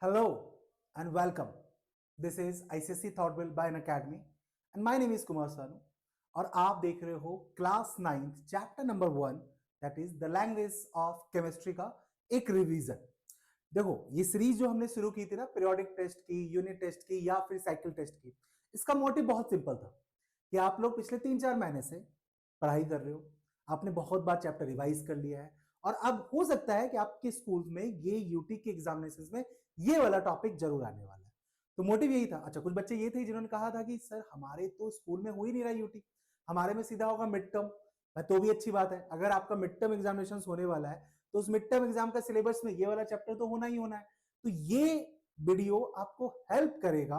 Hello and welcome. This is ICSE Thoughtwell by an Academy and my name is Kumar Sanu और आप देख रहे हो class 9th chapter number 1 that is the language of chemistry का एक revision. देखो ये सीरीज जो हमने शुरू की थी ना पीरियोडिक टेस्ट की, यूनिट टेस्ट की या फिर साइकिल टेस्ट की, इसका मोटिव बहुत सिंपल था कि आप लोग पिछले 3-4 महीने से पढ़ाई कर रहे हो, आपने बहुत बार चैप्टर रिवाइज कर लिया है और अब हो सकता है कि आपके स्कूल में ये यूटी के एग्जामिनेशन में ये वाला टॉपिक जरूर आने वाला है। तो मोटिव यही था। अच्छा, कुछ बच्चे ये थे जिन्होंने कहा था कि सर हमारे तो स्कूल में हो ही नहीं रहा यूटी, हमारे में सीधा होगा मिड टर्म। तो भी अच्छी बात है, अगर आपका मिड टर्म एग्जामिनेशन होने वाला है तो उस मिड टर्म एग्जाम का सिलेबस में ये वाला चैप्टर तो होना ही होना है। तो ये वीडियो आपको हेल्प करेगा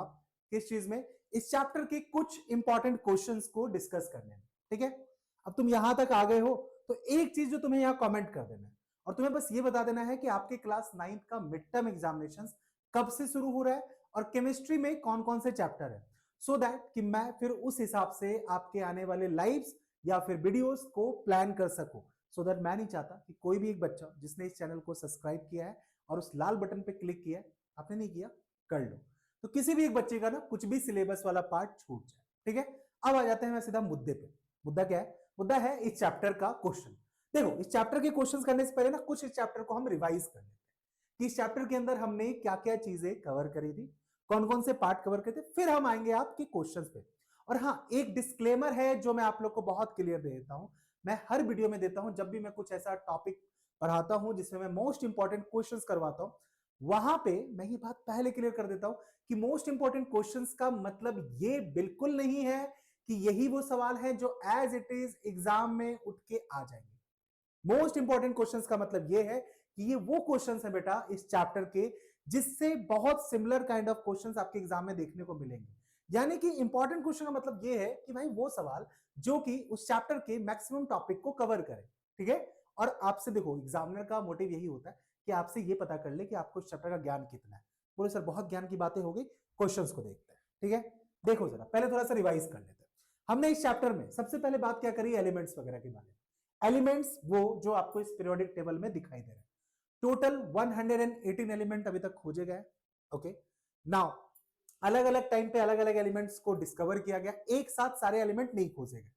किस चीज में, इस चैप्टर के कुछ इंपॉर्टेंट क्वेश्चंस को डिस्कस करने में। ठीक है, अब तुम यहां तक आ गए हो तो एक चीज जो तुम्हें यहाँ कमेंट कर देना है और तुम्हें बस ये बता देना है कि आपके क्लास 9th का मिड टर्म एग्जामिनेशन कब से शुरू हो रहा है और केमिस्ट्री में कौन कौन से चैप्टर है, सो दैट कि मैं फिर उस हिसाब से आपके आने वाले लाइव्स या फिर वीडियोस को प्लान कर सकूं। सो दैट मैं नहीं चाहता कि कोई भी एक बच्चा जिसने इस चैनल को सब्सक्राइब किया है और उस लाल बटन पे क्लिक किया है, आपने नहीं किया कर लो, तो किसी भी एक बच्चे का ना कुछ भी सिलेबस वाला पार्ट छूट जाए। ठीक है, अब आ जाते हैं मैं सीधा मुद्दे पे। मुद्दा क्या है? मुद्दा है इस चैप्टर का क्वेश्चन। देखो इस चैप्टर के क्वेश्चंस करने से पहले ना कुछ इस चैप्टर को हम रिवाइज कर लेते हैं कि इस चैप्टर के अंदर हमने क्या क्या चीजें कवर करी थी, कौन कौन से पार्ट कवर करे थे, फिर हम आएंगे आपके क्वेश्चंस पे। और हाँ, एक डिस्क्लेमर है जो मैं आप लोग को बहुत क्लियर दे देता हूं, मैं हर वीडियो में देता हूं जब भी मैं कुछ ऐसा टॉपिक पढ़ाता हूं जिसमें मैं मोस्ट इंपॉर्टेंट क्वेश्चंस करवाता हूं, वहां पे मैं ये बात पहले क्लियर कर देता हूं कि मोस्ट इंपॉर्टेंट क्वेश्चंस का मतलब ये बिल्कुल नहीं है कि यही वो सवाल है जो एज इट इज एग्जाम में उठ के आ जाएंगे। मोस्ट इंपॉर्टेंट क्वेश्चंस का मतलब ये है कि ये वो क्वेश्चंस है बेटा इस चैप्टर के जिससे बहुत सिमिलर काइंड ऑफ क्वेश्चंस आपके एग्जाम में देखने को मिलेंगे। यानी कि इंपॉर्टेंट क्वेश्चन का मतलब ये है कि भाई वो सवाल जो कि उस चैप्टर के मैक्सिमम टॉपिक को कवर करे। ठीक है, और आपसे देखो एग्जामिनर का मोटिव यही होता है कि आपसे ये पता कर ले कि आपको इस चैप्टर का ज्ञान कितना है। बोले सर बहुत ज्ञान की बातें हो गई, क्वेश्चंस को देखते हैं। ठीक है, देखो जरा पहले थोड़ा सा रिवाइज कर लेते हैं। हमने इस चैप्टर में सबसे पहले बात क्या करी, एलिमेंट्स वगैरह के बारे में। एलिमेंट्स वो जो आपको इस पीरियोडिक टेबल में दिखाई दे रहे हैं, टोटल 118 एलिमेंट अभी तक खोजे गए। ओके, नाउ अलग अलग टाइम पे अलग अलग एलिमेंट्स को डिस्कवर किया गया, एक साथ सारे एलिमेंट नहीं खोजे गए।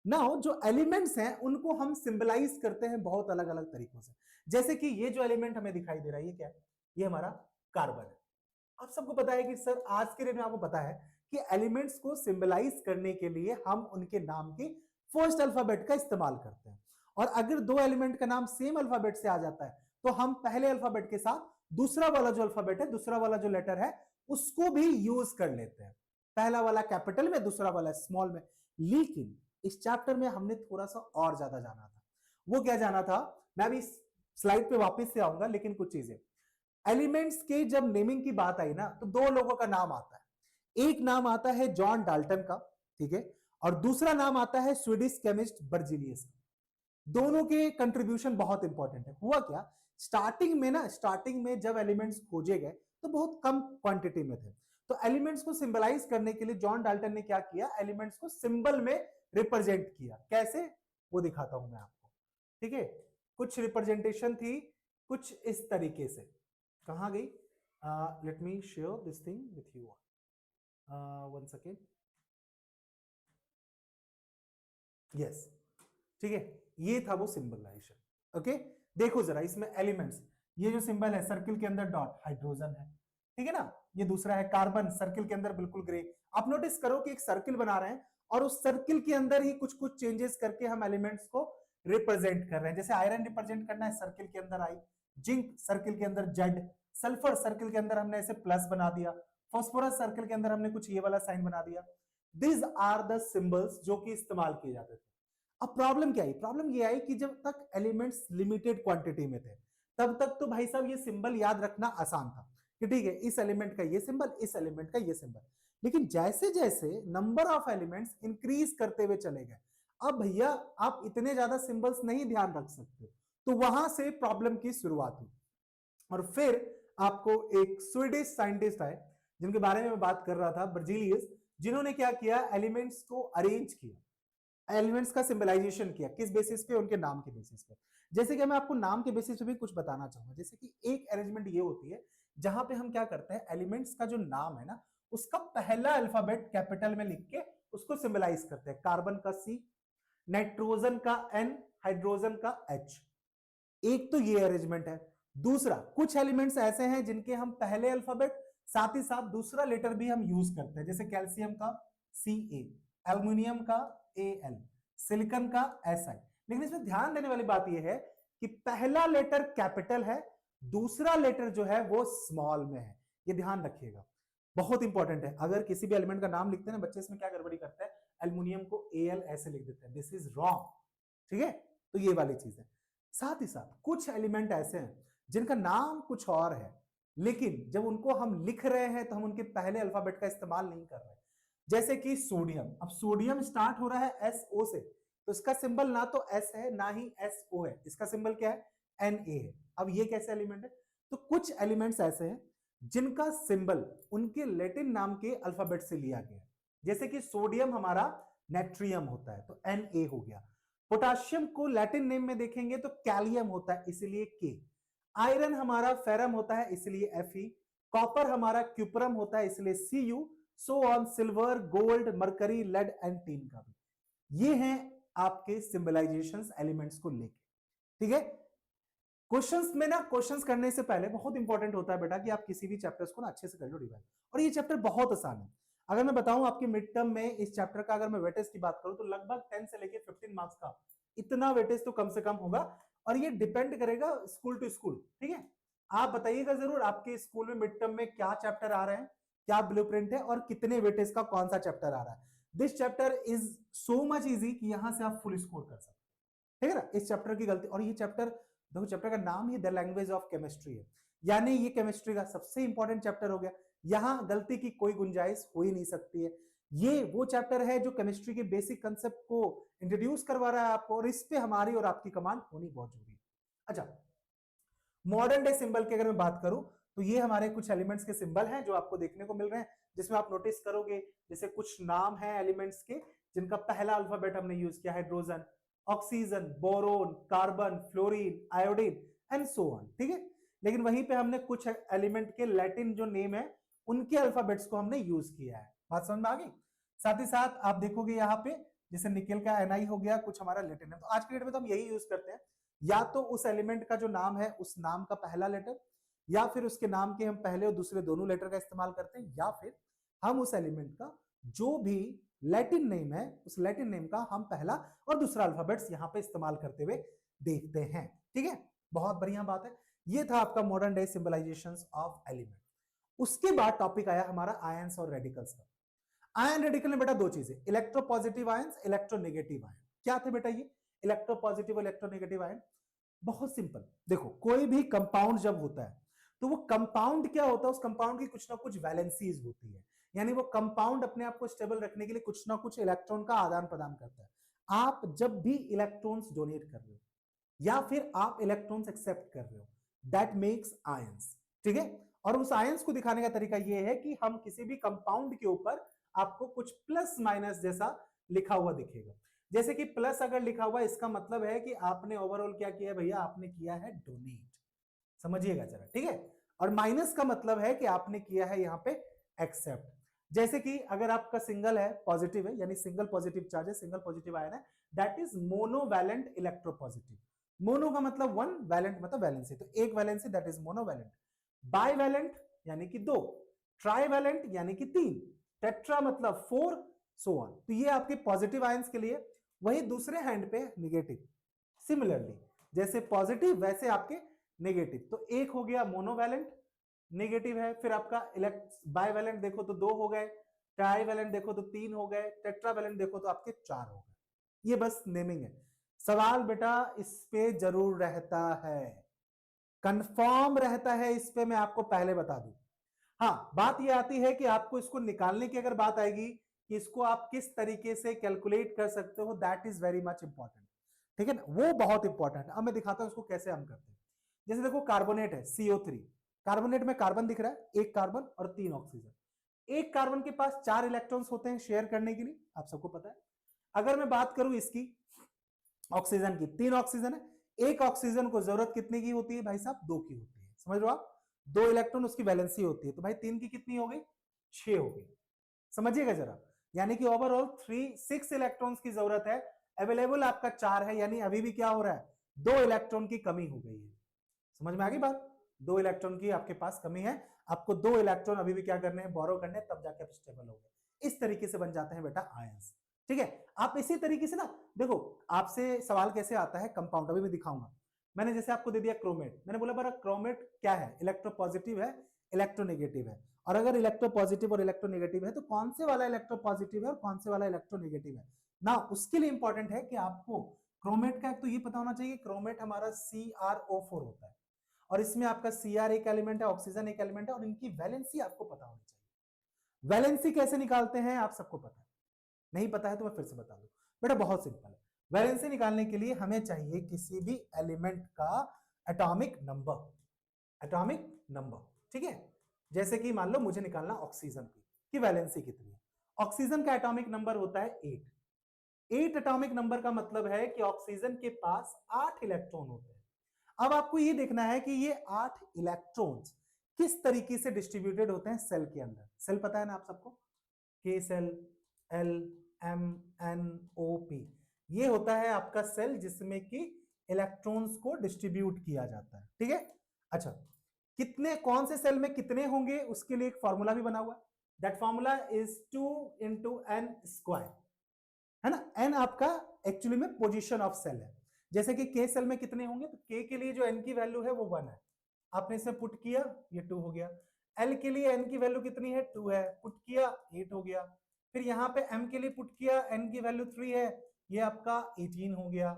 नाउ जो एलिमेंट्स हैं उनको हम सिंबलाइज करते हैं बहुत अलग अलग तरीकों से। जैसे कि ये जो एलिमेंट हमें दिखाई दे रहा है ये क्या है, ये हमारा कार्बन है। आप सबको पता है कि सर आज के डेट में आपको पता है कि एलिमेंट्स को सिंबलाइज करने के लिए हम उनके नाम के फर्स्ट अल्फाबेट का इस्तेमाल करते हैं। और अगर दो एलिमेंट का नाम सेम अल्फाबेट से आ जाता है तो हम पहले अल्फाबेट के साथ दूसरा वाला जो अल्फाबेट है, दूसरा वाला जो लेटर है उसको भी यूज कर लेते हैं, पहला वाला कैपिटल में दूसरा वाला स्मॉल में। लेकिन इस चैप्टर में हमने थोड़ा सा और ज्यादा जाना था। वो क्या जाना था, मैं अभी स्लाइड पे वापस से आऊंगा, लेकिन कुछ चीजें एलिमेंट्स के जब नेमिंग की बात आई ना तो दो लोगों का नाम आता है। एक नाम आता है जॉन डाल्टन का, ठीक है, और दूसरा नाम आता है स्वीडिश केमिस्ट बर्जीलियस का। दोनों के कंट्रीब्यूशन बहुत इंपॉर्टेंट है। हुआ क्या, स्टार्टिंग में जब एलिमेंट्स खोजे गए तो बहुत कम क्वांटिटी में थे। तो एलिमेंट्स को सिंबलाइज करने के लिए जॉन डाल्टन ने क्या किया, एलिमेंट्स को सिंबल में रिप्रेजेंट किया। कैसे, वो दिखाता हूं मैं आपको। ठीक है, कुछ रिप्रेजेंटेशन थी कुछ इस तरीके से। कहां गई, let me share this thing with you, one second. Yes, ठीक है, ये था वो सिंबलाइजेशन। ओके, देखो जरा इसमें एलिमेंट्स, ये जो सिंबल है सर्किल के अंदर डॉट, हाइड्रोजन है। ठीक है ना, ये दूसरा है कार्बन, सर्किल के अंदर बिल्कुल ग्रे। आप नोटिस करो कि एक सर्किल बना रहे हैं और उस सर्किल के अंदर ही कुछ कुछ चेंजेस करके हम एलिमेंट्स को रिप्रेजेंट कर रहे हैं। जैसे आयरन रिप्रेजेंट करना है, सर्किल के अंदर आई, जिंक सर्किल के अंदर जेड, सल्फर सर्किल के अंदर हमने ऐसे प्लस बना दिया, फॉस्फोरस सर्किल के अंदर हमने कुछ ये वाला साइन बना दिया। दिस आर द सिंबल्स जो कि इस्तेमाल किए जाते थे। अब प्रॉब्लम क्या आई, प्रॉब्लम ये आई कि जब तक एलिमेंट्स लिमिटेड क्वांटिटी में थे तब तक तो भाई साहब ये सिंबल याद रखना आसान था कि ठीक है इस एलिमेंट का ये सिंबल, इस एलिमेंट का ये सिंबल। लेकिन जैसे जैसे नंबर ऑफ एलिमेंट्स इंक्रीज करते हुए चले गए, अब भैया आप इतने ज्यादा सिंबल्स नहीं ध्यान रख सकते, तो वहां से प्रॉब्लम की शुरुआत हुई। और फिर आपको एक स्वीडिश साइंटिस्ट आए जिनके बारे में मैं बात कर रहा था, बर्जीलियस, जिन्होंने क्या किया, एलिमेंट्स को अरेंज किया, एलिमेंट्स का सिंबलाइजेशन किया। किस बेसिस पे, उनके नाम के बेसिस पे। जैसे कि मैं आपको नाम के बेसिस पे भी कुछ बताना चाहूंगा। जैसे कि एक अरेंजमेंट ये होती है जहां पे हम क्या करते हैं, एलिमेंट्स का जो नाम है ना उसका पहला अल्फाबेट कैपिटल में लिख के उसको सिंबलाइज करते हैं। कार्बन का C, नाइट्रोजन का N, हाइड्रोजन का H। एक तो ये अरेंजमेंट है। दूसरा, कुछ एलिमेंट्स ऐसे हैं जिनके हम पहले अल्फाबेट साथ ही साथ दूसरा लेटर भी हम यूज करते हैं, जैसे कैल्शियम का Ca, एल्युमिनियम का Al, सिलिकॉन का Si। लेकिन इसमें ध्यान देने वाली बात यह है कि पहला लेटर कैपिटल है, दूसरा लेटर जो है वो स्मॉल में है। ये ध्यान रखिएगा, बहुत इंपॉर्टेंट है। अगर किसी भी एलिमेंट का नाम लिखते हैं ना बच्चे, इसमें क्या गड़बड़ी करते हैं, एल्युमिनियम को Al ऐसे लिख देते हैं, दिस इज रॉन्ग। ठीक है, तो ये वाली चीज है। साथ ही साथ कुछ एलिमेंट ऐसे हैं जिनका नाम कुछ और है, लेकिन जब उनको हम लिख रहे हैं तो हम उनके पहले अल्फाबेट का इस्तेमाल नहीं कर रहे। जैसे कि सोडियम, अब सोडियम स्टार्ट हो रहा है SO से, तो इसका सिंबल ना तो S है ना ही SO है, इसका सिंबल क्या है, Na है। अब ये कैसे एलिमेंट है, तो कुछ एलिमेंट्स ऐसे हैं जिनका सिंबल उनके लैटिन नाम के अल्फाबेट से लिया गया है। जैसे कि सोडियम हमारा नेट्रियम होता है तो Na हो गया। पोटाशियम को लैटिन नेम में देखेंगे तो कैलियम होता है, इसलिए K। आयरन हमारा फेरम होता है, इसलिए Fe। कॉपर हमारा क्यूपरम होता है, इसलिए Cu। So on, silver, gold, mercury, lead and tin का भी। ये हैं आपके सिंबलाइजेशंस एलिमेंट्स को लेके। ठीक है, क्वेश्चंस में ना, क्वेश्चंस करने से पहले बहुत इंपॉर्टेंट होता है बेटा कि आप किसी भी चैप्टर्स को ना अच्छे से कर लो रिवाइज। और ये चैप्टर बहुत आसान है। अगर मैं बताऊं आपके मिड टर्म में इस चैप्टर का अगर मैं वेटेज की बात करूं तो लगभग 10 से लेके 15 मार्क्स का इतना वेटेज तो कम से कम होगा। और ये डिपेंड करेगा स्कूल टू स्कूल। ठीक है, आप बताइएगा जरूर आपके स्कूल में मिड टर्म में क्या चैप्टर आ रहे हैं, क्या ब्लूप्रिंट है और कितने वेटेज का कौन सा चैप्टर आ रहा है। This chapter is so much easy कि यहां से आप फुल स्कोर कर सकते हैं। ठीक है ना, इस चैप्टर की गलती, और ये चैप्टर देखो, चैप्टर का नाम ही द लैंग्वेज ऑफ केमिस्ट्री है, यानी ये केमिस्ट्री का सबसे इंपॉर्टेंट चैप्टर हो गया। यहां गलती की कोई गुंजाइश हो ही नहीं सकती है। ये वो चैप्टर है जो केमिस्ट्री के बेसिक कंसेप्ट को इंट्रोड्यूस करवा रहा है आपको, और इस पे हमारी और आपकी कमांड होनी बहुत जरूरी है। अच्छा, मॉडर्न डे सिंबल की अगर मैं बात करूं तो ये हमारे कुछ एलिमेंट्स के सिंबल हैं जो आपको देखने को मिल रहे हैं, जिसमें आप नोटिस करोगे जैसे कुछ नाम हैं एलिमेंट्स के जिनका पहला अल्फाबेट हमने यूज किया, hydrogen, oxygen, boron, carbon, fluorine, iodine and so on. ठीक है, लेकिन वहीं पे हमने कुछ एलिमेंट के लैटिन जो नेम है उनके अल्फाबेट्स को हमने यूज किया है। बात समझ में आ गई। साथ ही साथ आप देखोगे यहाँ पे जैसे निकेल का Ni हो गया, कुछ हमारा लैटिन है। तो आज के डेट में तो हम यही यूज करते हैं, या तो उस एलिमेंट का जो नाम है उस नाम का पहला लेटर, या फिर उसके नाम के हम पहले और दूसरे दोनों लेटर का इस्तेमाल करते हैं, या फिर हम उस एलिमेंट का जो भी लैटिन नेम है उस लैटिन नेम का हम पहला और दूसरा अल्फाबेट्स यहां पे इस्तेमाल करते हुए देखते हैं। ठीक है, बहुत बढ़िया बात है। ये था आपका मॉडर्न डे सिंबलाइजेशंस ऑफ एलिमेंट। उसके बाद टॉपिक आया हमारा आयंस और रेडिकल्स का। आयन रेडिकल में बेटा दो चीजें, इलेक्ट्रोपॉजिटिव आयंस, इलेक्ट्रोनेगेटिव आयन। क्या थे बेटा ये इलेक्ट्रोपॉजिटिव और इलेक्ट्रोनेगेटिव आयन? बहुत सिंपल, देखो कोई भी कंपाउंड जब होता है तो वो कंपाउंड क्या होता है, उस कंपाउंड की कुछ ना कुछ वैलेंसीज होती है, यानी वो कंपाउंड अपने आप को स्टेबल रखने के लिए कुछ ना कुछ इलेक्ट्रॉन का आदान प्रदान करता है। आप जब भी इलेक्ट्रॉन्स डोनेट कर रहे हो या फिर आप इलेक्ट्रॉन्स एक्सेप्ट कर रहे हो, दैट मेक्स आयंस। ठीक है, और उस आयंस को दिखाने का तरीका यह है कि हम किसी भी कंपाउंड के ऊपर आपको कुछ प्लस माइनस जैसा लिखा हुआ दिखेगा। जैसे कि प्लस अगर लिखा हुआ, इसका मतलब है कि आपने ओवरऑल क्या किया भैया, आपने किया है डोनेट, समझिएगा जरा। ठीक है, और माइनस का मतलब है कि आपने किया है यहां पे एक्सेप्ट। जैसे कि अगर आपका सिंगल है, पॉजिटिव है, यानी सिंगल पॉजिटिव चार्ज है, सिंगल पॉजिटिव आयन है, that is monovalent electropositive. Mono का मतलब वन, वैलेंट मतलब वैलेंसी, तो एक valency that is monovalent. Bivalent यानी कि दो, ट्राइवैलेंट यानी कि तीन, टेट्रा मतलब फोर, सो ऑन। तो ये आपके पॉजिटिव आयंस के लिए। वही दूसरे हैंड पे नेगेटिव, सिमिलरली जैसे पॉजिटिव वैसे आपके नेगेटिव। तो एक हो गया मोनोवैलेंट नेगेटिव है, फिर आपका बाइवैलेंट देखो तो दो हो गए, ट्राइवैलेंट देखो तो तीन हो गए, टेट्रावैलेंट देखो तो आपके चार हो गए। ये बस नेमिंग है। सवाल बेटा इस पे जरूर रहता है, कंफर्म रहता है इस पे, मैं आपको पहले बता दूं। हाँ, बात ये आती है कि आपको इसको निकालने की अगर बात आएगी कि इसको आप किस तरीके से कैलकुलेट कर सकते हो, that is very much important. ठीक है ना, वो बहुत इंपॉर्टेंट है। अब मैं दिखाता हूं उसको कैसे हम करते हैं। जैसे देखो कार्बोनेट है CO3, कार्बोनेट में कार्बन दिख रहा है, एक कार्बन और तीन ऑक्सीजन। एक कार्बन के पास चार इलेक्ट्रॉन्स होते हैं शेयर करने के लिए, आप सबको पता है। अगर मैं बात करूं इसकी ऑक्सीजन की, तीन ऑक्सीजन है, एक ऑक्सीजन को जरूरत कितने की होती है भाई साहब, दो की होती है, समझ लो आप, 2 इलेक्ट्रॉन उसकी वैलेंसी होती है, तो भाई 3 की कितनी हो गई, 6 हो गई। समझिएगा जरा, यानी कि ओवरऑल 6 इलेक्ट्रॉन्स की जरूरत है, अवेलेबल आपका 4 है, यानी अभी भी क्या हो रहा है, 2 इलेक्ट्रॉन की कमी हो गई है। समझ में आ गई बात, 2 इलेक्ट्रॉन की आपके पास कमी है, आपको 2 इलेक्ट्रॉन अभी भी क्या करने हैं, बोरो करने हैं, तब जाके आप स्टेबल हो गए। इस तरीके से बन जाते हैं बेटा आयंस। ठीक है, आप इसी तरीके से ना देखो, आपसे सवाल कैसे आता है कंपाउंड, अभी मैं दिखाऊंगा। मैंने जैसे आपको दे दिया क्रोमेट, मैंने बोला बड़ा क्रोमेट क्या है, इलेक्ट्रोपॉजिटिव है, इलेक्ट्रोनेगेटिव है, और अगर इलेक्ट्रोपॉजिटिव और इलेक्ट्रोनेगेटिव है तो कौन से वाला इलेक्ट्रोपॉजिटिव है और कौन से वाला इलेक्ट्रोनेगेटिव है ना, उसके लिए इंपॉर्टेंट है कि आपको क्रोमेट का एक तो ये पता होना चाहिए, क्रोमेट हमारा CrO4 होता है, और इसमें आपका Cr एक एलिमेंट है, ऑक्सीजन एक एलिमेंट है, और इनकी वैलेंसी आपको पता होनी चाहिए। वैलेंसी कैसे निकालते हैं आप सबको पता है, नहीं पता है तो मैं फिर से बता दूं बेटा, बहुत सिंपल है। वैलेंसी निकालने के लिए हमें चाहिए किसी भी एलिमेंट का एटॉमिक नंबर, एटॉमिक नंबर। ठीक है, जैसे कि मान लो मुझे निकालना ऑक्सीजन की वैलेंसी कितनी है, ऑक्सीजन का एटॉमिक नंबर होता है 8। 8 एटॉमिक नंबर का मतलब है कि ऑक्सीजन के पास 8 इलेक्ट्रॉन होते हैं। अब आपको ये देखना है कि ये 8 इलेक्ट्रॉन्स किस तरीके से डिस्ट्रीब्यूटेड होते हैं सेल के अंदर। सेल पता है ना आप सबको, के सेल, एल, एम, एन, ओ, पी, ये होता है आपका सेल जिसमें कि इलेक्ट्रॉन्स को डिस्ट्रीब्यूट किया जाता है। ठीक है, अच्छा, कितने कौन से सेल में कितने होंगे उसके लिए एक फॉर्मूला भी बना हुआ है, that formula is 2 into n square, है ना। एन आपका एक्चुअली में पोजीशन ऑफ सेल है, जैसे कि के सेल में कितने होंगे, तो के के लिए जो एन की वैल्यू है वो 1 है, आपने इसमें पुट किया ये 2 हो गया। एल के लिए एन की वैल्यू कितनी है, 2 है, पुट किया 8 हो गया। फिर यहाँ पे एम के लिए पुट किया, एन की वैल्यू 3 है, ये आपका 18 हो गया,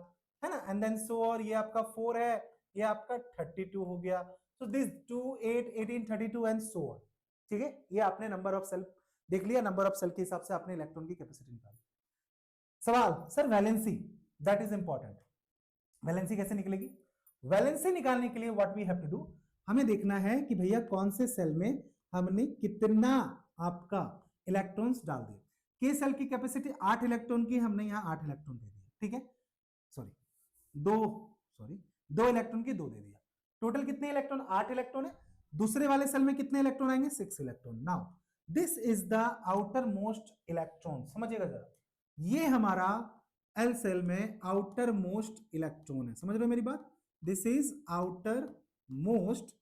है ना। एंड देन सो और ये आपका 4 है, ये आपका 32 हो गया। तो दिस 2, 8, 18, 32 एंड सो ऑन। ठीक है, ये आपने नंबर ऑफ सेल देख लिया, नंबर ऑफ सेल के हिसाब से आपने इलेक्ट्रॉन की कैपेसिटी निकाली। सवाल, sir valency, that is important, valency कैसे निकलेगी। वैलेंसी निकालने के लिए what we have to do, हमें देखना है कि भैया कौन से सेल में हमने कितना आपका इलेक्ट्रॉन्स डाल दिए। के सेल की कैपेसिटी 8 इलेक्ट्रॉन की, हमने यहाँ 8 इलेक्ट्रॉन दे दिया। ठीक है, सॉरी दो इलेक्ट्रॉन की 2 दे दिया, टोटल कितने इलेक्ट्रॉन, 8 इलेक्ट्रॉन है। दूसरे वाले सेल में कितने इलेक्ट्रॉन आएंगे, 6 electron. Now this is the outermost electron, समझिएगा जरा, ये हमारा एल सेल में आउटर मोस्ट इलेक्ट्रॉन है, समझ रहे हो मेरी बात, this is outermost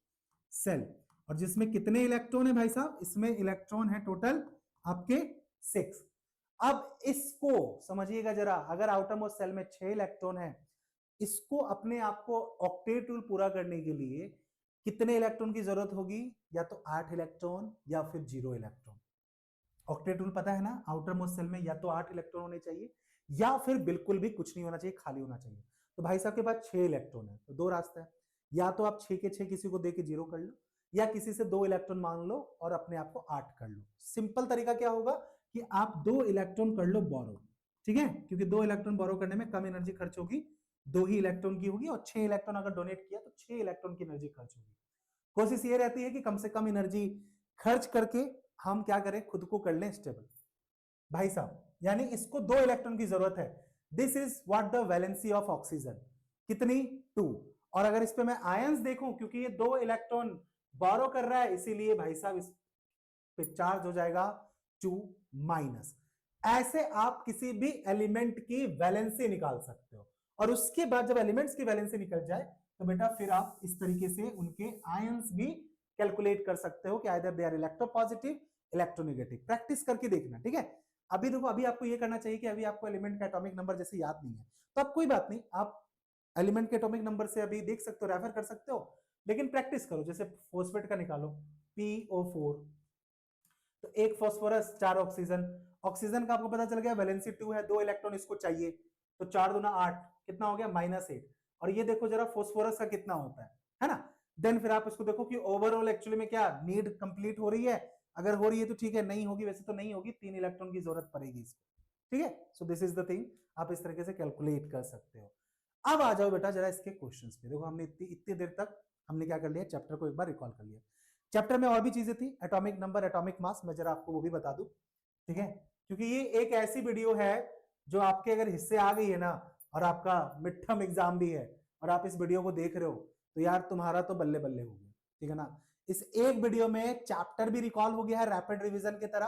shell, और जिसमें कितने इलेक्ट्रॉन है भाई साहब, इसमें इलेक्ट्रॉन है टोटल आपके 6। अब इसको समझिएगा जरा, अगर आउटर मोस्ट सेल में 6 इलेक्ट्रॉन है, इसको अपने आप को ऑक्टेट रूल पूरा करने के लिए कितने इलेक्ट्रॉन की जरूरत होगी, या तो 8 इलेक्ट्रॉन या फिर 0 इलेक्ट्रॉन। ऑक्टेट रूल पता है ना, आउटर मोस्ट सेल में या तो 8 इलेक्ट्रॉन होने चाहिए या फिर बिल्कुल भी कुछ नहीं होना चाहिए, खाली होना चाहिए। तो भाई साहब के पास 6 इलेक्ट्रॉन है, तो 2 रास्ता है, या तो आप 6 के 6 किसी को दे के 0 कर लो, या किसी से 2 इलेक्ट्रॉन मांग लो और अपने आप को 8 कर लो। सिंपल तरीका क्या होगा कि आप 2 इलेक्ट्रॉन कर लो बोरो, ठीक है, क्योंकि 2 इलेक्ट्रॉन बोरो करने में कम एनर्जी खर्च होगी, 2 ही इलेक्ट्रॉन की होगी, और 6 इलेक्ट्रॉन अगर डोनेट किया तो 6 इलेक्ट्रॉन की एनर्जी खर्च होगी। कोशिश ये रहती है कि कम से कम एनर्जी खर्च करके हम क्या करें, खुद को कर लें स्टेबल भाई साहब, यानी इसको 2 इलेक्ट्रॉन की जरूरत है। This is what the valency of oxygen, कितनी, 2। और अगर इस पे मैं आयंस देखूं, क्योंकि ये 2 इलेक्ट्रॉन बोरो कर रहा है, इसीलिए भाई साहब इस पे चार्ज हो जाएगा 2-। ऐसे आप किसी भी एलिमेंट की वैलेंसी निकाल सकते हो, और उसके बाद जब एलिमेंट्स की वैलेंसी निकल जाए तो बेटा फिर आप इस तरीके से उनके आयंस भी कैलकुलेट कर सकते हो कि either they are electropositive, electronegative. Practice करके देखना, ठीक है। अभी देखो, अभी आपको ये करना चाहिए कि अभी आपको एलिमेंट का एटॉमिक नंबर जैसे याद नहीं है, तो अब कोई बात नहीं, आप एलिमेंट के एटॉमिक नंबर से अभी देख सकते हो, रेफर कर सकते हो, लेकिन प्रैक्टिस करो। जैसे फोस्फेट का निकालो, PO4, तो एक फास्फोरस 4 ऑक्सीजन, ऑक्सीजन का आपको पता चल गया वैलेंसी 2 है, 2 इलेक्ट्रॉन इसको चाहिए, तो 4 दूना 8, कितना हो गया, -8। और ये देखो जरा फास्फोरस का कितना होता है ना। देन फिर आप इसको देखो कि ओवरऑल एक्चुअली में क्या नीड कंप्लीट हो रही है, अगर हो रही है तो ठीक है, नहीं होगी वैसे तो नहीं होगी, 3 इलेक्ट्रॉन की जरूरत पड़ेगी इसको, ठीक है। So this is the thing, आप इस तरीके से कैलकुलेट कर सकते हो। अब आ जाओ बेटा जरा इसके क्वेश्चंस पे। देखो हमने इतनी देर तक हमने क्या कर लिया, चैप्टर को एक बार रिकॉल कर लिया। चैप्टर में और भी चीजें थी, एटॉमिक नंबर, एटॉमिक मास, मैं जरा आपको वो भी बता दूं, ठीक है, क्योंकि ये एक ऐसी वीडियो है जो आपके अगर हिस्से आ गई है ना, और आपका मिड टर्म एग्जाम भी है और आप इस वीडियो को देख रहे हो, तो यार तुम्हारा तो बल्ले बल्ले हो गया, ठीक है ना। इस एक वीडियो में चैप्टर भी रिकॉल हो गया है रैपिड रिवीजन की तरह,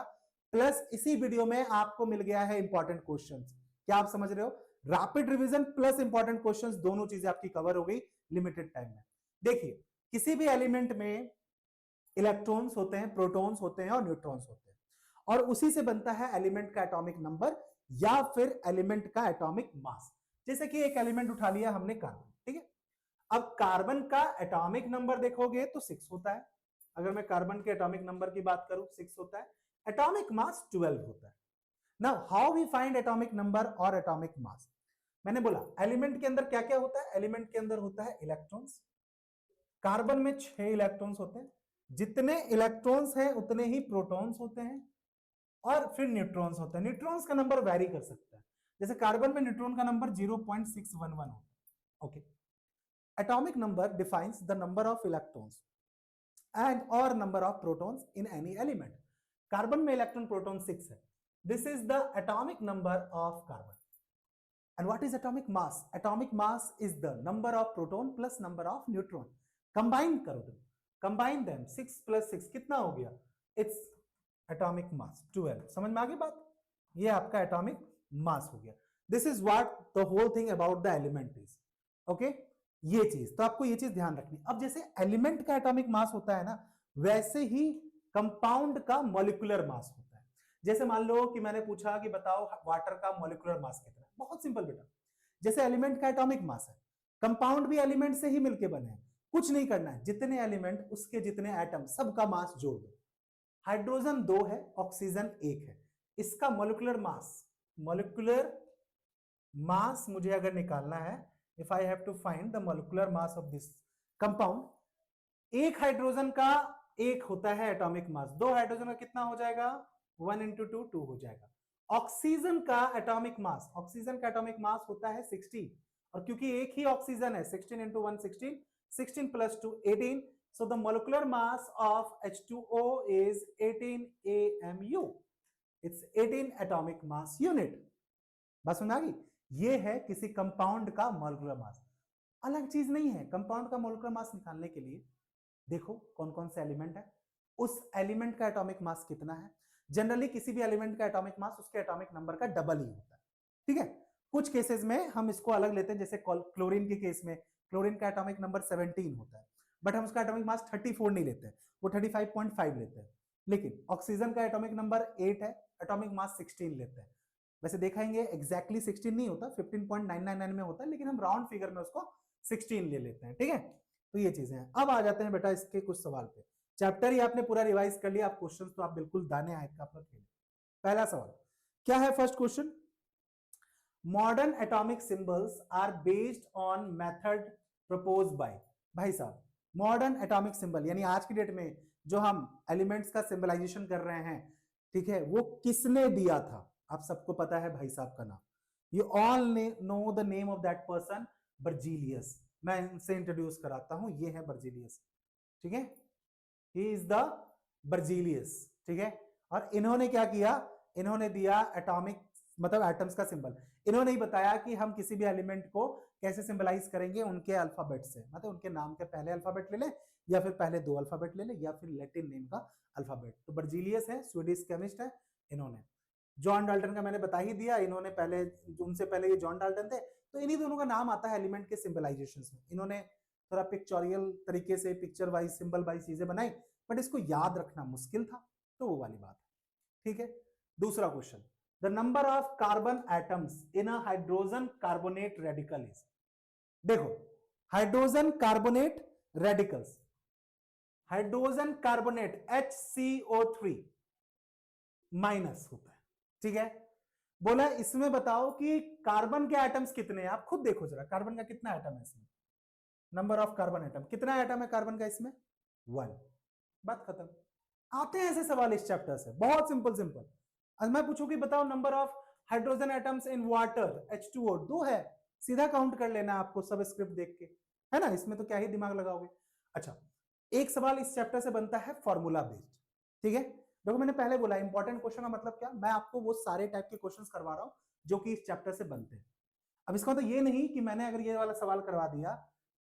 प्लस इसी वीडियो में आपको मिल गया है इंपॉर्टेंट क्वेश्चंस। क्या आप समझ रहे हो? Rapid revision plus important questions, दोनों चीजें आपकी कवर हो गई लिमिटेड टाइम में। देखिए, किसी भी एलिमेंट में इलेक्ट्रॉन्स होते हैं, प्रोटॉन्स होते हैं और न्यूट्रॉन्स होते हैं, और उसी से बनता है एलिमेंट का एटॉमिक नंबर या फिर एलिमेंट का एटॉमिक मास। जैसे कि एक एलिमेंट उठा लिया हमने कार्बन, ठीक है। अब कार्बन का एटॉमिक नंबर देखोगे तो 6 होता है। अगर मैं कार्बन के एटॉमिक नंबर की बात करूं 6 होता है। एटॉमिक मास 12 होता है। Now how we find atomic number और एटॉमिक मास? मैंने बोला एलिमेंट के अंदर क्या क्या होता है। एलिमेंट के अंदर होता है इलेक्ट्रॉन्स। कार्बन में 6 इलेक्ट्रॉन्स होते हैं। जितने इलेक्ट्रॉन्स हैं उतने ही प्रोटॉन्स होते हैं, और फिर न्यूट्रॉन्स होते हैं। न्यूट्रॉन्स का नंबर वैरी कर सकता है। जैसे कार्बन में न्यूट्रॉन का नंबर 0.611 होता है। Okay, atomic number defines the number of electrons and और number of protons in any element. Carbon में इलेक्ट्रॉन प्रोटॉन 6 है। This is the atomic number of carbon. And what is atomic mass? Atomic mass is the number of proton plus number of neutron. Combine करो तुम, combine them, 6 plus 6 कितना हो गया? It's atomic mass 12. समझ में आ गई बात? ये आपका atomic mass हो गया। This is what the whole thing about the element is. Okay? ये चीज तो आपको ये चीज ध्यान रखनी। अब जैसे एलिमेंट का एटॉमिक मास होता है ना, वैसे ही कंपाउंड का मॉलिक्यूलर मास होता है। जैसे मान लो कि मैंने पूछा कि बताओ वाटर का मॉलिक्यूलर मास कितना है। बहुत सिंपल बेटा, जैसे एलिमेंट का एटॉमिक मास है, कंपाउंड भी एलिमेंट से ही मिलके बने हैं। कुछ नहीं करना है, जितने एलिमेंट उसके जितने एटम सबका मास जोड़ दो। हाइड्रोजन 2 है, ऑक्सीजन 1 है। इसका मॉलिक्यूलर मास मुझे अगर निकालना है, if I have to find the molecular mass of this compound, एक हाइड्रोजन का 1 होता है एटॉमिक मास, 2 हाइड्रोजन का कितना हो जाएगा? 1 into 2 2 हो जाएगा। ऑक्सीजन का एटॉमिक मास होता है 16, और क्योंकि एक ही ऑक्सीजन है 16 into 1 16, 16 plus 2 18, so the molecular mass of H2O is 18 AMU. It's 18 atomic mass unit. बात समझ आ गई? ये है किसी कंपाउंड का मॉलिक्यूलर मास। अलग चीज नहीं है। कंपाउंड का मॉलिक्यूलर मास निकालने के लिए देखो कौन कौन से एलिमेंट है, उस एलिमेंट का एटॉमिक मास कितना है। जनरली किसी भी एलिमेंट का एटॉमिक मास उसके एटॉमिक नंबर का डबल ही होता है, ठीक है। कुछ केसेस में हम इसको अलग लेते हैं, जैसे क्लोरीन के केस में क्लोरीन का एटॉमिक नंबर 17 होता है, बट हम उसका एटॉमिक मास 34 नहीं लेते हैं, वो 35.5 लेते हैं। लेकिन ऑक्सीजन का एटॉमिक नंबर 8 है, एटॉमिक मास 16 लेते हैं। वैसे देखेंगे एग्जैक्टली 16 नहीं होता, 15.999 में होता है, लेकिन हम राउंड फिगर में उसको 16 ले लेते हैं, ठीक है। तो ये चीजें हैं। अब आ जाते हैं बेटा इसके कुछ सवाल पे। चैप्टर ही आपने पूरा रिवाइज कर लिया, आप क्वेश्चंस तो आप बिल्कुल दाने आए का अपना खेल। पहला सवाल क्या है? First question, modern atomic symbols are based on method proposed by. भाई साहब, मॉडर्न एटॉमिक सिंबल यानी आज की डेट में जो हम एलिमेंट्स का सिंबलाइजेशन कर रहे हैं, ठीक है, वो किसने दिया था? आप सबको पता है भाई साहब का नाम। You all know the name of that person, Berzelius. मैं इनसे इंट्रोड्यूस कराता हूं, ये है बर्जीलियस, ठीक है। ही इज द बर्जीलियस, ठीक है। और इन्होंने क्या किया? इन्होंने दिया एटॉमिक मतलब एटम्स का सिंबल। इन्होंने ही बताया कि हम किसी भी एलिमेंट को कैसे सिंबलाइज करेंगे, उनके अल्फाबेट से, मतलब उनके नाम के पहले अल्फाबेट ले लें या फिर पहले 2 अल्फाबेट ले लें या फिर लैटिन नेम का अल्फाबेट। तो बर्जीलियस है, स्वीडिश केमिस्ट है। इन्होंने जॉन डाल्टन का मैंने बता ही दिया, इन्होंने पहले, उनसे पहले ये जॉन डाल्टन थे। तो इन्हीं दोनों का नाम आता है एलिमेंट के सिंबलाइजेशन में। इन्होंने थोड़ा पिक्चोरियल तरीके से पिक्चर वाइज सिंबल वाइज चीजें बनाई, बट इसको याद रखना मुश्किल था, तो वो वाली बात है, ठीक है। दूसरा question, the number of carbon atoms in a hydrogen carbonate radical is. देखो, hydrogen carbonate radicals, hydrogen carbonate HCO3 minus होता है, ठीक है। बोला इसमें बताओ कि कार्बन के एटम्स कितने हैं। आप खुद देखो जरा, कार्बन का कितना एटम है इसमें, नंबर ऑफ कार्बन एटम कितना एटम है कार्बन का इसमें? 1। बात खत्म। आते हैं ऐसे सवाल इस चैप्टर से, बहुत सिंपल सिंपल। आज मैं पूछूं कि बताओ number of hydrogen atoms in water, H2O 2 है, सीधा काउंट कर लेना आपको सब स्क्रिप्ट देख के, है ना। इसमें तो क्या ही दिमाग लगाओगे। अच्छा, एक सवाल इस चैप्टर से बनता है फॉर्मूला बेस्ड, ठीक है। देखो मैंने पहले बोला इंपॉर्टेंट क्वेश्चन का मतलब क्या, मैं आपको वो सारे टाइप के क्वेश्चंस करवा रहा हूं जो कि इस चैप्टर से बनते हैं। अब इसका मतलब ये नहीं कि मैंने अगर ये वाला सवाल करवा दिया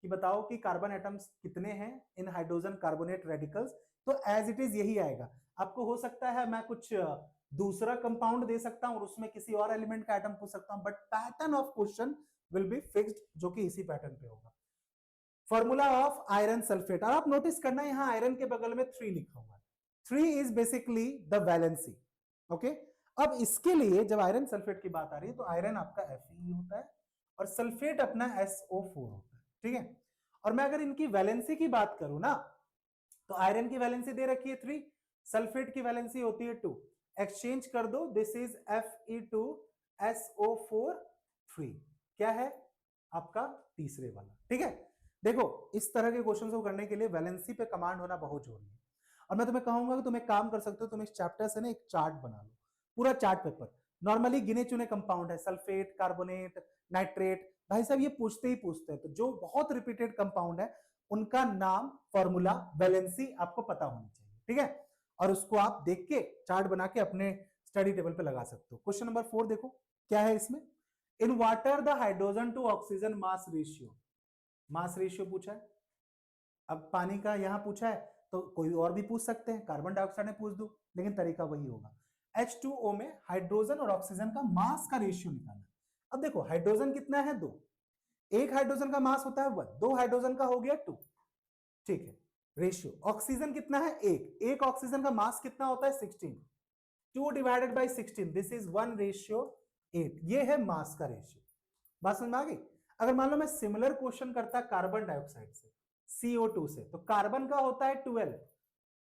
कि बताओ कि कार्बन एटम्स कितने हैं इन हाइड्रोजन कार्बोनेट रेडिकल्स, तो एज इट इज यही आएगा। आपको हो सकता है मैं कुछ दूसरा कंपाउंड दे सकता हूं और उसमें किसी और एलिमेंट का एटम पूछ सकता हूं, but pattern of question will be fixed, जो कि इसी पैटर्न पे होगा। फॉर्मूला ऑफ आयरन सल्फेट, और आप नोटिस करना यहां आयरन के बगल में 3 लिखा हुआ है। 3 is basically the valency. Okay, अब इसके लिए जब आयरन सल्फेट की बात आ रही है तो आयरन आपका Fe होता है और सल्फेट अपना SO4 होता है, ठीक है। और मैं अगर इनकी वैलेंसी की बात करूं ना, तो आयरन की वैलेंसी दे रखी है 3, सल्फेट की वैलेंसी होती है 2, एक्सचेंज कर दो, दिस इज Fe2SO4 3, क्या है आपका तीसरे वाला, ठीक है। देखो इस तरह के क्वेश्चन को करने के लिए वैलेंसी पे कमांड होना बहुत जरूरी है। और मैं तुम्हें कहूंगा कि तुम एक काम कर सकते हो, तुम इस चैप्टर से ना एक चार्ट बना लो, पूरा चार्ट पेपर। नॉर्मली गिने चुने कंपाउंड है, सल्फेट, कार्बोनेट, नाइट्रेट, भाई साहब ये पूछते ही पूछते हैं, तो जो बहुत रिपीटेड कंपाउंड है उनका नाम, फॉर्मूला, वैलेंसी आपको पता होनी चाहिए, ठीक है। और उसको आप देख के चार्ट बना के अपने स्टडी टेबल पे लगा सकते हो। क्वेश्चन नंबर 4 देखो क्या है इसमें। In water the hydrogen to oxygen mass ratio, mass ratio पूछा है। अब पानी का यहां पूछा है तो कोई और भी पूछ सकते हैं, कार्बन डाइऑक्साइड में पूछ दो, लेकिन तरीका वही होगा। H2O में हाइड्रोजन और ऑक्सीजन का मास का रेशियो निकालना। अब देखो हाइड्रोजन कितना है 2, एक हाइड्रोजन का मास होता है 1, 2 हाइड्रोजन का हो गया 2, ठीक है। रेशियो ऑक्सीजन कितना है 1, एक ऑक्सीजन का मास कितना होता है 16, 2 डिवाइडेड बाय 16, दिस इज 1:8, ये है मास का रेशियो। बात समझ में आ गई। अगर मान लो मैं सिमिलर क्वेश्चन करता कार्बन डाइऑक्साइड से, CO2 से, तो कार्बन का होता है 12,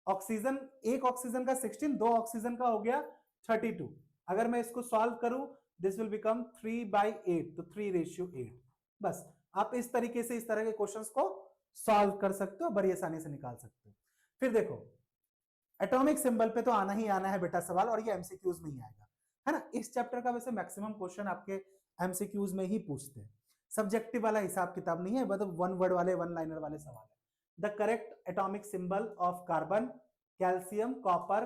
ऑक्सीजन, एक ऑक्सीजन का 16, दो ऑक्सीजन का हो गया 32। अगर मैं इसको सॉल्व करूं, दिस विल बिकम 3/8, तो 3:8। बस आप इस तरीके से इस तरह के क्वेश्चंस को सॉल्व कर सकते हो, बड़ी आसानी से निकाल सकते हो। फिर देखो एटॉमिक सिंबल पे तो आना ही आना है बेटा सवाल, और ये एमसीक्यूज में ही आएगा, है ना। इस चैप्टर का वैसे मैक्सिमम क्वेश्चन आपके एमसीक्यूज में ही पूछते हैं, सब्जेक्टिव वाला हिसाब किताब नहीं है, मतलब वन वर्ड वाले, वन लाइनर वाले सवाल है। The correct atomic symbol of carbon, calcium, copper,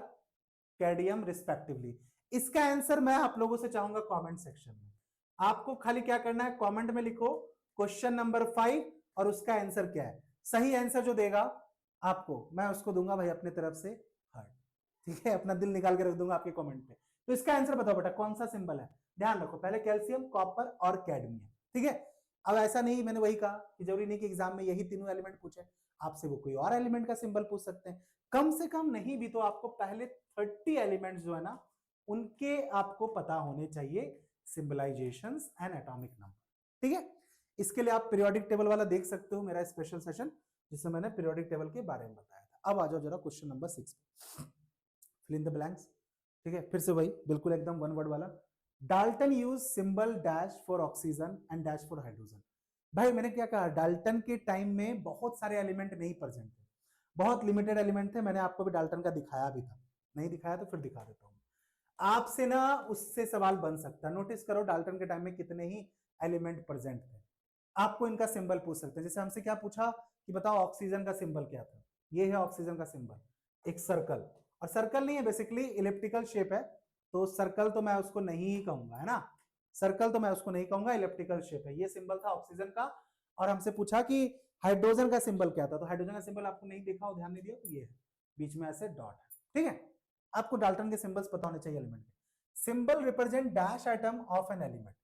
cadmium respectively. इसका आंसर मैं आप लोगों से चाहूंगा कमेंट सेक्शन में। आपको खाली क्या करना है, कमेंट में लिखो क्वेश्चन नंबर 5 और उसका आंसर क्या है। सही आंसर जो देगा आपको मैं उसको दूंगा भाई अपने तरफ से हार्ट, ठीक है, अपना दिल निकाल के रख दूंगा आपके कमेंट पे। तो इसका आंसर बताओ बेटा कौन सा सिंबल है, ध्यान रखो पहले कैल्शियम, कॉपर और कैडमियम, ठीक है। अब ऐसा नहीं, मैंने वही कहा कि जरूरी नहीं कि एग्जाम में यही तीनों एलिमेंट पूछे, आपसे वो कोई और एलिमेंट का सिंबल पूछ सकते हैं। कम से कम नहीं भी तो आपको पहले 30 एलिमेंट्स जो है ना उनके आपको पता होने चाहिए, सिंबलाइजेशंस एंड एटॉमिक नंबर, ठीक है। इसके लिए आप पीरियोडिक टेबल वाला देख सकते हो, मेरा स्पेशल सेशन जिसमें मैंने पीरियोडिक टेबल के बारे में बताया था। अब आ जाओ जरा question number 6, fill in the blanks, ठीक है। फिर से वही बिल्कुल एकदम वन वर्ड वाला। Dalton use symbol dash for oxygen and dash for hydrogen. भाई मैंने क्या कहा, डाल्टन के टाइम में बहुत सारे एलिमेंट नहीं प्रेजेंट थे, बहुत लिमिटेड एलिमेंट थे। मैंने आपको भी डाल्टन का दिखाया भी था, नहीं दिखाया तो फिर दिखा देता हूं आपसे ना, उससे सवाल बन सकता है। नोटिस करो डाल्टन के टाइम में कितने ही एलिमेंट प्रेजेंट थे, आपको इनका सिंबल पूछ सकते हैं। जैसे हमसे क्या पूछा कि बताओ ऑक्सीजन का सिंबल क्या था, ये है ऑक्सीजन का सिंबल, एक सर्कल, और सर्कल नहीं है बेसिकली इलिप्टिकल शेप है, तो सर्कल तो मैं उसको नहीं कहूंगा, है ना, सर्कल तो मैं उसको नहीं कहूंगा, इलिप्टिकल शेप है। ये सिंबल था ऑक्सीजन का। और हमसे पूछा कि हाइड्रोजन का सिंबल क्या था, तो हाइड्रोजन का सिंबल आपको नहीं देखा हो, ध्यान नहीं दिया, तो ये है बीच में ऐसे डॉट है, ठीक है। आपको डाल्टन के सिंबल्स पता होने चाहिए एलिमेंट के। Symbol represent dash atom of an element.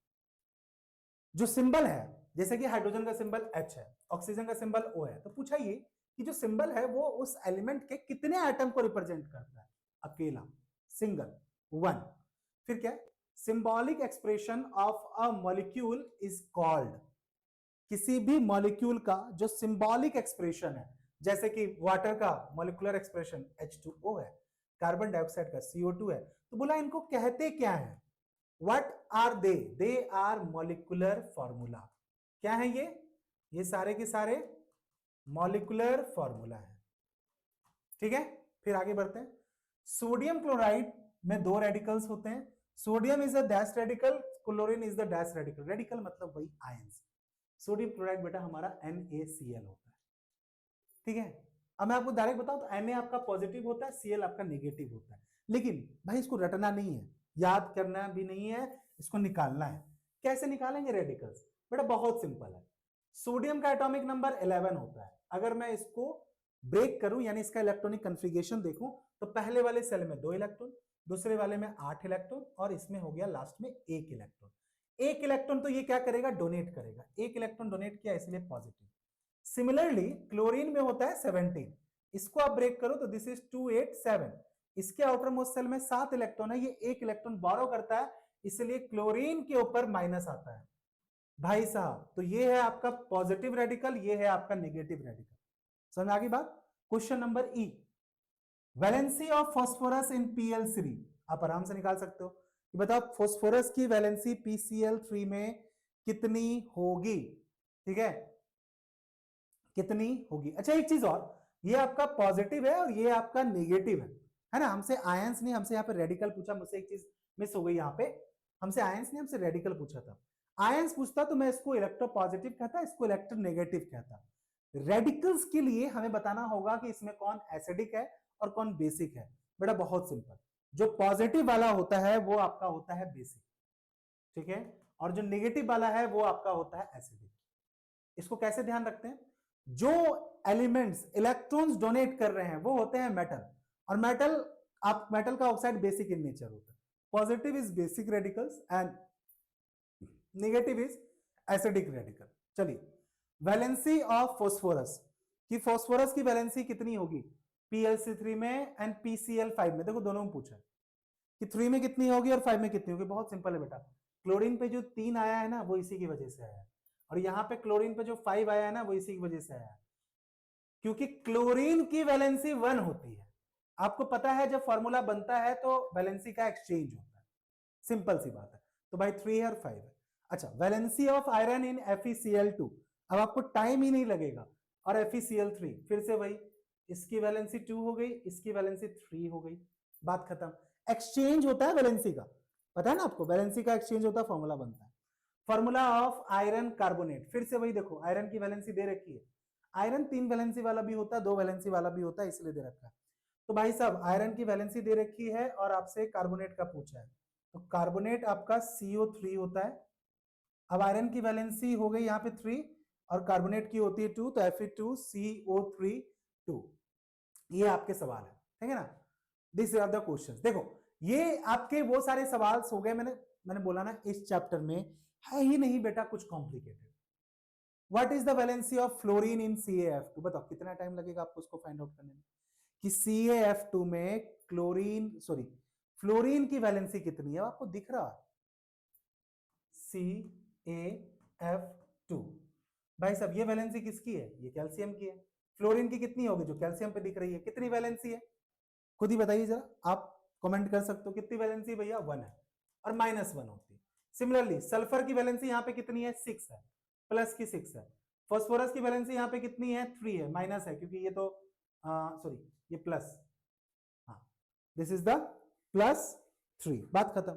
जो सिंबल है, जैसे कि हाइड्रोजन का सिंबल H है, ऑक्सीजन का सिंबल O है, तो पूछा ये कि जो सिंबल है वो उस एलिमेंट के कितने एटम को रिप्रेजेंट करता है, अकेला, सिंगल, वन। फिर क्या, symbolic expression of a molecule is called. किसी भी मॉलिक्यूल का जो सिंबॉलिक एक्सप्रेशन है, जैसे कि वाटर का मॉलिक्यूलर एक्सप्रेशन H2O है, कार्बन डाइऑक्साइड का CO2 है, तो बोला इनको कहते क्या है, what are they, they are molecular formula. क्या है ये सारे के सारे मॉलिक्यूलर फॉर्मूला है, ठीक है। फिर आगे बढ़ते हैं। सोडियम क्लोराइड में 2 रेडिकल्स होते हैं, sodium is a dash radical, chlorine is the dash radical. Radical मतलब वही आयंस। सोडियम क्लोराइड बेटा हमारा NaCl होता है, ठीक है। अब मैं आपको डायरेक्ट बताऊं तो Na आपका पॉजिटिव होता है, Cl आपका नेगेटिव होता है, लेकिन भाई इसको रटना नहीं है, याद करना भी नहीं है, इसको निकालना है। कैसे निकालेंगे रेडिकल्स, बेटा बहुत सिंपल है। सोडियम का एटॉमिक नंबर 11 होता है। अगर मैं इसको ब्रेक करूं यानी इसका इलेक्ट्रॉनिक कन्फिगरेशन देखूं तो पहले वाले सेल में 2 इलेक्ट्रॉन, दूसरे वाले में 8 इलेक्ट्रॉन और इसमें हो गया लास्ट में 1 इलेक्ट्रॉन। 1 इलेक्ट्रॉन तो ये क्या करेगा, डोनेट करेगा। 1 इलेक्ट्रॉन डोनेट किया इसलिए पॉजिटिव। सिमिलरली क्लोरीन में होता है 17, इसको आप ब्रेक करो तो दिस इज 287। इसके आउटर मोस्ट सेल में 7 इलेक्ट्रॉन है, ये 1 इलेक्ट्रॉन बोरो करता है इसलिए क्लोरीन के ऊपर माइनस आता है भाई साहब। तो ये है आपका पॉजिटिव रेडिकल, ये है आपका नेगेटिव रेडिकल। समझ में आ गई बात। Question number E, valency of phosphorus in PL3 आप आराम से निकाल सकते हो कि बताओ फास्फोरस की वैलेंसी PCl3 में कितनी होगी। ठीक है, कितनी होगी। अच्छा एक चीज और, ये आपका पॉजिटिव है और ये आपका नेगेटिव है ना। हमसे आयंस नहीं, हमसे यहाँ पे रेडिकल पूछा। मुझसे एक चीज मिस हो गई यहाँ पे, हमसे आयंस नहीं हमसे रेडिकल पूछा था। आयंस पूछता तो मैं इसको इलेक्ट्रोपॉजिटिव कहता, इसको इलेक्ट्रोनेगेटिव कहता। रेडिकल्स के लिए हमें बताना होगा कि इसमें कौन एसिडिक है और कौन बेसिक है। बेटा बहुत सिंपल, जो पॉजिटिव वाला होता है वो आपका होता है बेसिक, ठीक है, और जो नेगेटिव वाला है वो आपका होता है एसिडिक। इसको कैसे ध्यान रखते हैं, जो एलिमेंट्स इलेक्ट्रॉन्स डोनेट कर रहे हैं वो होते हैं मेटल, और मेटल आप मेटल का ऑक्साइड बेसिक इन नेचर होता है। Positive is basic radicals and negative is acidic radical. चलिए, वैलेंसी ऑफ फास्फोरस, कि फास्फोरस की वैलेंसी कितनी होगी PlC3 में एंड PCl5 में। देखो दोनों में पूछा है कि 3 में कितनी होगी और 5 में कितनी होगी। बहुत सिंपल है बेटा, क्लोरीन पे जो 3 आया है ना वो इसी की वजह से आया है, और यहाँ पे क्लोरीन पे जो 5 आया है ना वो इसी की वजह से आया है, क्योंकि क्लोरीन की वैलेंसी 1 होती है। आपको पता है जब फॉर्मूला बनता है तो वैलेंसी का एक्सचेंज होता है, सिंपल सी बात है। तो भाई 3 है और 5 है। अच्छा, valency of iron in FeCl2, अब आपको टाइम ही नहीं लगेगा, और FeCl3 फिर से वही, इसकी वैलेंसी 2 हो गई, इसकी वैलेंसी 3 हो गई, बात खत्म। एक्सचेंज होता है वैलेंसी का, पता है ना आपको, वैलेंसी का एक्सचेंज होता है, फॉर्मूला बनता है। फॉर्मूला ऑफ आयरन कार्बोनेट, फिर से वही देखो, आयरन की वैलेंसी दे रखी है। आयरन 3 वैलेंसी वाला भी होता है, 2 वैलेंसी वाला भी होता है, इसलिए दे रखा है। तो भाई साहब आयरन की वैलेंसी दे रखी है और आपसे कार्बोनेट का पूछा है, तो कार्बोनेट आपका CO3 होता है। अब आयरन की वैलेंसी हो गई यहाँ पे 3 और कार्बोनेट की होती है 2, तो Fe2CO3 2। ये आपके सवाल है, ठीक है ना। This are the questions. देखो ये आपके वो सारे सवाल हो गए। मैंने बोला ना इस चैप्टर में है ही नहीं बेटा कुछ complicated. What is the valency of fluorine in CaF2, बताओ कितना टाइम लगेगा आपको उसको फाइंड आउट करने में, कि CaF2 में फ्लोरीन की वैलेंसी कितनी है, आपको दिख रहा है CaF2। भाई साहब ये वैलेंसी किसकी है, ये कैल्शियम की है। फ्लोरीन की कितनी होगी, जो कैल्शियम पे दिख रही है, कितनी वैलेंसी है खुद ही बताइए जरा, आप कमेंट कर सकते हो कितनी वैलेंसी भैया, 1 है और -1 होती है। सिमिलरली सल्फर की वैलेंसी यहाँ पे कितनी है, 6 है, प्लस की 6 है। फास्फोरस की वैलेंसी यहाँ पे कितनी है, 3 है, माइनस है क्योंकि ये तो सॉरी ये प्लस, हाँ दिस इज द +3, बात खत्म।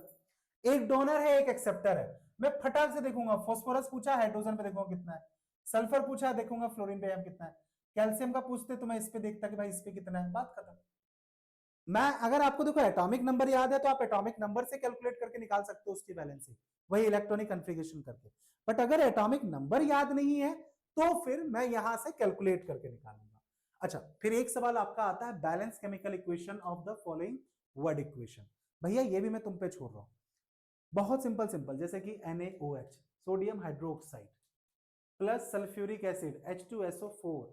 एक डोनर है एक एक्सेप्टर है, मैं फटाक से देखूंगा, फास्फोरस पूछा हाइड्रोजन पे देखूंगा कितना है, सल्फर पूछा देखूंगा फ्लोरीन पे कितना है, कैल्शियम का पूछते तो मैं इस पे देखता कि भाई इस पे कितना है, बात खत्म। मैं अगर आपको देखो एटॉमिक नंबर याद है तो आप एटॉमिक नंबर से कैलकुलेट करके निकाल सकते हो उसकी वैलेंसी, वही इलेक्ट्रॉनिक कन्फिगरेशन करके। बट अगर एटॉमिक नंबर याद नहीं है तो फिर मैं यहां से कैलकुलेट करके निकालूंगा। अच्छा, फिर एक सवाल आपका आता है, balance chemical equation of the following word equation. भैया ये भी मैं तुम पे छोड़ रहा हूं, बहुत सिंपल सिंपल, जैसे कि NaOH sodium hydroxide plus sulphuric acid H2SO4,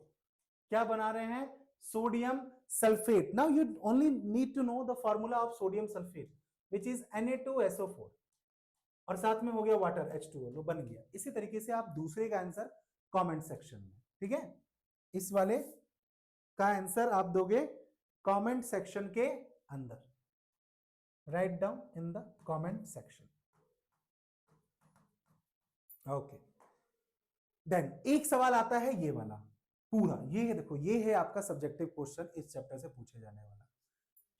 क्या बना रहे हैं, sodium sulphate. Now you only need to know the formula of sodium sulphate which is Na2SO4, और साथ में हो गया वाटर H2O, लो बन गया। इसी तरीके से आप दूसरे का आंसर कमेंट सेक्शन में, ठीक है, इस वाले का आंसर आप दोगे कमेंट सेक्शन के अंदर, write down in the comment section. Okay, then एक सवाल आता है ये वाला पूरा, ये है देखो, ये है आपका सब्जेक्टिव क्वेश्चन इस चैप्टर से पूछे जाने वाला।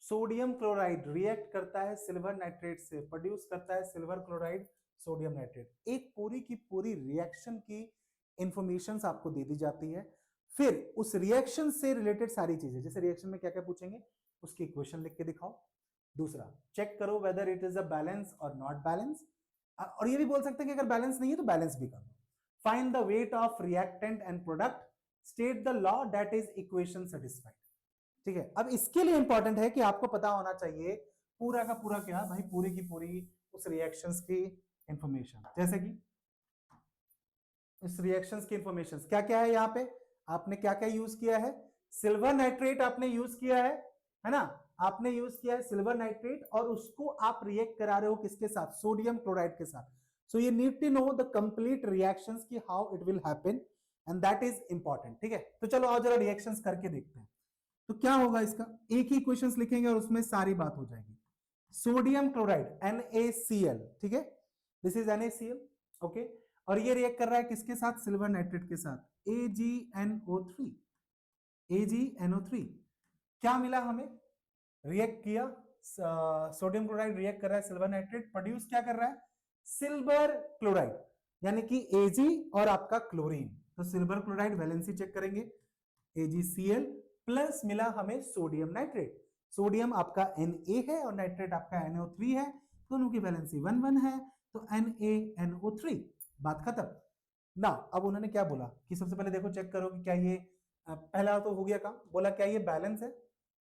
सोडियम क्लोराइड रिएक्ट करता है सिल्वर नाइट्रेट से, प्रोड्यूस करता है सिल्वर क्लोराइड सोडियम नाइट्रेट। एक पूरी की पूरी रिएक्शन की इंफॉर्मेशन आपको दे दी जाती है, फिर उस रिएक्शन से रिलेटेड सारी चीजें, जैसे रिएक्शन में क्या क्या पूछेंगे उसकी इक्वेशन लिख के दिखाओ। दूसरा, चेक करो whether it is a balance और नॉट बैलेंस, और ये भी बोल सकते हैं कि अगर बैलेंस नहीं है तो बैलेंस भी कर दो। Find the weight of reactant and product, state the law that is equation satisfied. ठीक है, अब इसके लिए इंपॉर्टेंट है कि आपको पता होना चाहिए पूरा का पूरा क्या भाई, पूरी की पूरी उस रिएक्शंस की इंफॉर्मेशन। जैसे कि इस रिएक्शंस की इंफॉर्मेशन क्या क्या है, यहाँ पे आपने क्या क्या यूज किया है, सिल्वर नाइट्रेट आपने यूज किया है ना, आपने यूज किया है सिल्वर नाइट्रेट, और उसको आप रिएक्ट करा रहे हो किसके साथ, सोडियम क्लोराइड के साथ। So you need to know the complete reactions की how it will happen, and that is important. ठीक है, तो चलो आओ जरा रिएक्शंस करके देखते हैं। तो क्या होगा इसका, एक ही इक्वेशंस लिखेंगे और उसमें सारी बात हो जाएगी। सोडियम क्लोराइड NaCl, ठीक है, दिस इज NaCl, ओके, और ये रिएक्ट कर रहा है किसके साथ, सिल्वर नाइट्रेट के साथ, AgNO3, AgNO3। क्या मिला हमें, रिएक्ट किया, सोडियम क्लोराइड रिएक्ट कर रहा है सिल्वर नाइट्रेट, प्रोड्यूस क्या कर रहा है, सिल्वर क्लोराइड, यानी कि Ag और आपका क्लोरीन। तो सिल्वर क्लोराइड वैलेंसी चेक करेंगे, AgCl प्लस मिला हमें सोडियम नाइट्रेट, सोडियम आपका Na है और नाइट्रेट आपका NO3 है, दोनों की वैलेंसी 1 1 है, तो NaNO3, बात खत्म ना। अब उन्होंने क्या बोला कि सबसे पहले देखो चेक करो कि क्या ये पहला तो हो गया काम, बोला क्या ये बैलेंस है,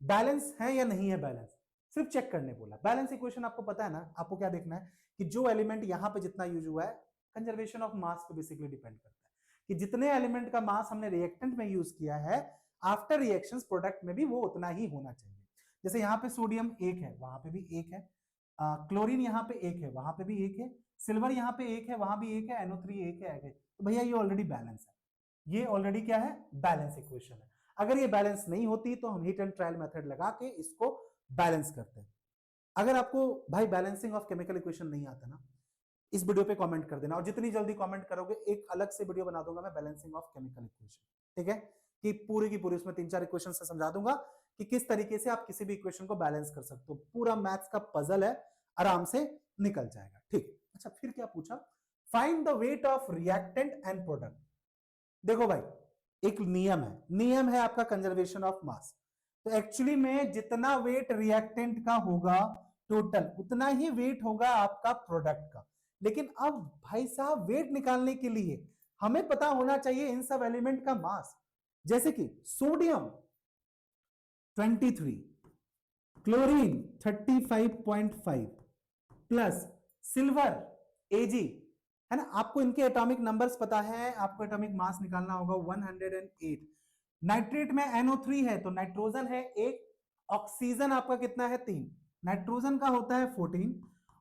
बैलेंस है या नहीं है, बैलेंस सिर्फ चेक करने बोला। बैलेंस इक्वेशन आपको पता है ना, आपको क्या देखना है कि जो एलिमेंट यहां पे जितना यूज हुआ है, कंजर्वेशन ऑफ मास पे बेसिकली डिपेंड करता है कि जितने एलिमेंट का मास हमने रिएक्टेंट में यूज किया है, आफ्टर रिएक्शंस प्रोडक्ट में भी वो उतना ही होना चाहिए। जैसे यहाँ पे सोडियम एक है, वहां पे भी एक है, क्लोरीन यहाँ पे एक है, वहां पे भी एक है, सिल्वर यहाँ पे एक है, वहां भी एक है, NO3 एक है, तो भैया ये ऑलरेडी बैलेंस है, ये ऑलरेडी क्या है, बैलेंस इक्वेशन है। अगर ये बैलेंस नहीं होती तो हम हीट एंड ट्रायल मेथड लगा के इसको बैलेंस करते हैं। अगर आपको भाई बैलेंसिंग ऑफ केमिकल इक्वेशन नहीं आता ना, इस वीडियो पे कमेंट कर देना, और जितनी जल्दी कमेंट करोगे एक अलग से वीडियो बना दूंगा मैं बैलेंसिंग ऑफ केमिकल इक्वेशन। ठीक है, कि पूरी की पूरी उसमें 3-4 इक्वेशन से समझा दूंगा कि किस तरीके से आप किसी भी इक्वेशन को बैलेंस कर सकते हो, पूरा मैथ्स का पजल है, आराम से निकल जाएगा। ठीक, अच्छा फिर क्या पूछा, find the weight of reactant and product. देखो भाई एक नियम है आपका कंजर्वेशन ऑफ मास, तो एक्चुअली में जितना वेट रिएक्टेंट का होगा टोटल, उतना ही वेट होगा आपका प्रोडक्ट का। लेकिन अब भाई साहब वेट निकालने के लिए हमें पता होना चाहिए इन सब एलिमेंट का मास। जैसे कि sodium 23, chlorine 35.5 plus silver Ag, है ना, आपको इनके एटॉमिक नंबर्स पता है, आपको एटॉमिक मास निकालना होगा 108। नाइट्रेट में NO3 है तो नाइट्रोजन है एक, ऑक्सीजन आपका कितना है 3, नाइट्रोजन का होता है 14,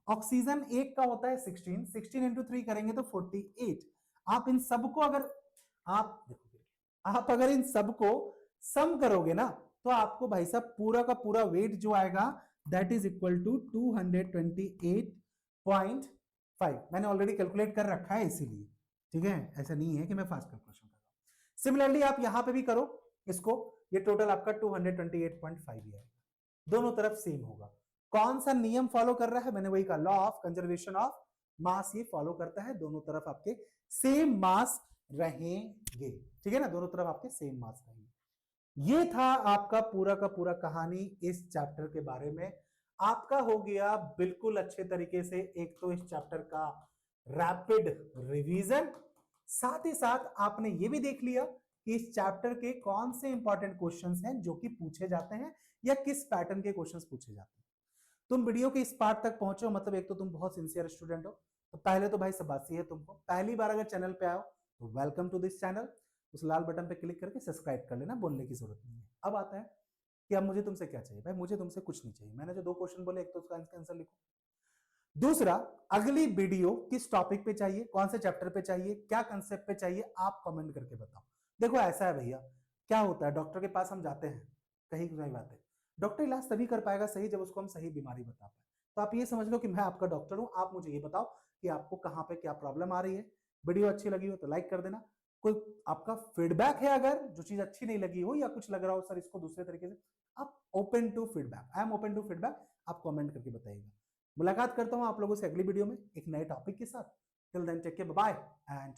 ऑक्सीजन एक का होता है 16, 16 इंटू 3 करेंगे तो 48। आप इन सबको अगर आप देखोगे, आप अगर इन सबको सम करोगे ना, तो आपको भाई साहब पूरा का पूरा वेट जो आएगा दैट इज इक्वल टू 228.5। मैंने ऑलरेडी कैलकुलेट कर रखा है इसीलिए, ठीक है, ऐसा नहीं है कि मैं फास्ट कैलकुलेशन कर रहा हूं। सिमिलरली आप यहां पे भी करो इसको, ये टोटल आपका 228.5 ही आएगा, दोनों तरफ सेम होगा। कौन सा नियम फॉलो कर रहा है, मैंने वही कहा, law of conservation of mass ये फॉलो करता है, दोनों तरफ आपके सेम मास रहेंगे। ठीक है ना, दोनों तरफ आपके सेम मास रहेंगे। ये था आपका पूरा का पूरा कहानी इस चैप्टर के बारे में। आपका हो गया बिल्कुल अच्छे तरीके से एक तो इस चैप्टर का रैपिड रिवीजन, साथ ही साथ आपने ये भी देख लिया कि इस चैप्टर के कौन से इंपॉर्टेंट क्वेश्चंस हैं जो कि पूछे जाते हैं या किस पैटर्न के क्वेश्चंस पूछे जाते हैं। तुम वीडियो के इस पार्ट तक पहुंचे हो, मतलब एक तो तुम बहुत सिंसियर स्टूडेंट हो, तो पहले तो भाई शाबाशी है तुमको। पहली बार अगर चैनल पे आओ तो वेलकम टू दिस चैनल, उस लाल बटन पे क्लिक करके सब्सक्राइब कर लेना, बोलने की जरूरत नहीं है। अब आता है कि अब मुझे तुमसे क्या चाहिए, भाई मुझे तुमसे कुछ नहीं चाहिए, मैंने जो 2 क्वेश्चन बोले, एक तो उसका आंसर लिखो, दूसरा अगली वीडियो किस टॉपिक पे चाहिए, कौन से चैप्टर पे चाहिए, क्या कंसेप्ट पे चाहिए, आप कमेंट करके बताओ। देखो ऐसा है भैया, क्या होता है डॉक्टर के पास हम जाते हैं, कहीं की बात है, डॉक्टर इलाज तभी कर पाएगा सही जब उसको हम सही बीमारी बता पाए। तो आप ये समझ लो कि मैं आपका डॉक्टर हूं, आप मुझे ये बताओ कि आपको कहां पे क्या प्रॉब्लम आ रही है। वीडियो अच्छी लगी हो तो लाइक कर देना, कोई आपका फीडबैक है अगर जो चीज अच्छी नहीं लगी हो या कुछ लग रहा हो सर इसको दूसरे तरीके से, आप open to feedback, I am open to feedback, आप कमेंट करके बताइएगा। मुलाकात करता हूं आप लोगों से अगली वीडियो में एक नए टॉपिक के साथ। Till then take care, bye and